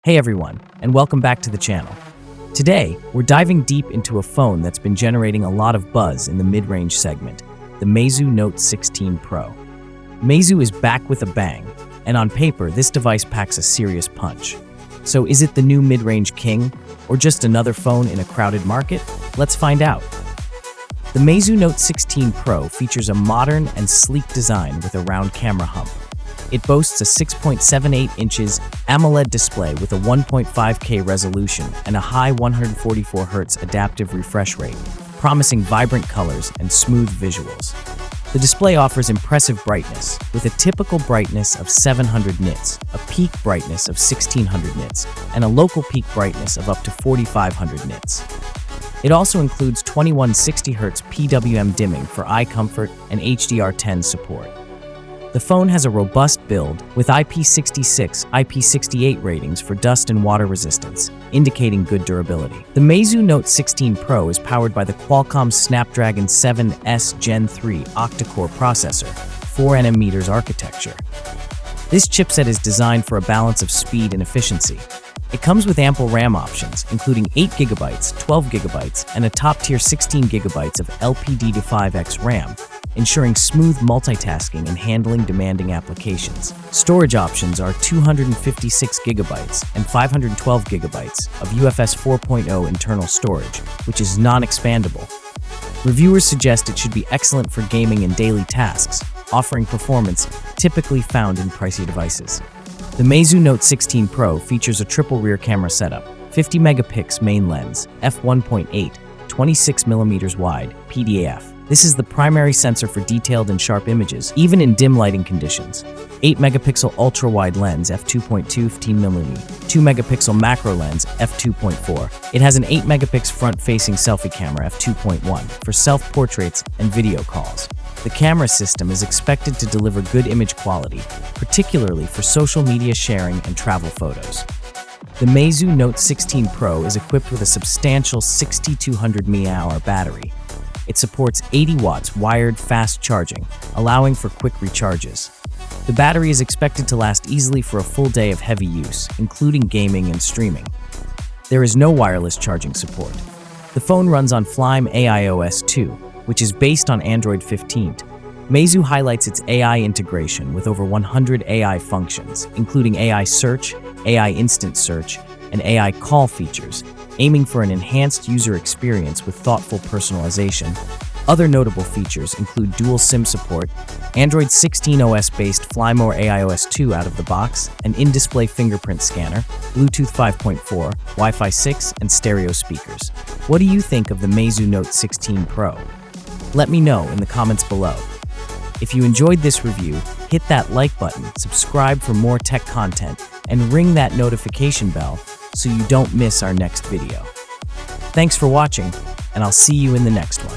Hey everyone, and welcome back to the channel. Today, we're diving deep into a phone that's been generating a lot of buzz in the mid-range segment, the Meizu Note 16 Pro. Meizu is back with a bang, and on paper, this device packs a serious punch. So is it the new mid-range king, or just another phone in a crowded market? Let's find out. The Meizu Note 16 Pro features a modern and sleek design with a round camera hump. It boasts a 6.78 inches AMOLED display with a 1.5K resolution and a high 144 Hz adaptive refresh rate, promising vibrant colors and smooth visuals. The display offers impressive brightness, with a typical brightness of 700 nits, a peak brightness of 1600 nits, and a local peak brightness of up to 4500 nits. It also includes 2160 Hz PWM dimming for eye comfort and HDR10 support. The phone has a robust build with IP66 IP68 ratings for dust and water resistance, indicating good durability. The Meizu Note 16 Pro is powered by the Qualcomm Snapdragon 7S Gen 3 octa-core processor, 4nm architecture. This chipset is designed for a balance of speed and efficiency. It comes with ample RAM options, including 8GB, 12GB, and a top-tier 16GB of LPDDR5X RAM, ensuring smooth multitasking and handling demanding applications. Storage options are 256GB and 512GB of UFS 4.0 internal storage, which is non-expandable. Reviewers suggest it should be excellent for gaming and daily tasks, offering performance typically found in pricey devices. The Meizu Note 16 Pro features a triple rear camera setup, 50-megapixel main lens, f1.8, 26mm wide, PDAF. This is the primary sensor for detailed and sharp images, even in dim lighting conditions. 8-megapixel ultra-wide lens, f2.2, 15mm, 2-megapixel macro lens, f2.4. It has an 8-megapixel front-facing selfie camera, f2.1, for self-portraits and video calls. The camera system is expected to deliver good image quality, particularly for social media sharing and travel photos. The Meizu Note 16 Pro is equipped with a substantial 6200 mAh battery. It supports 80 watts wired fast charging, allowing for quick recharges. The battery is expected to last easily for a full day of heavy use, including gaming and streaming. There is no wireless charging support. The phone runs on Flyme AIOS 2, which is based on Android 15. Meizu highlights its AI integration with over 100 AI functions, including AI search, AI instant search, and AI call features, aiming for an enhanced user experience with thoughtful personalization. Other notable features include dual SIM support, Android 16 OS-based Flyme AIOS 2 out of the box, an in-display fingerprint scanner, Bluetooth 5.4, Wi-Fi 6, and stereo speakers. What do you think of the Meizu Note 16 Pro? Let me know in the comments below. If you enjoyed this review, hit that like button, subscribe for more tech content, and ring that notification bell so you don't miss our next video. Thanks for watching, and I'll see you in the next one.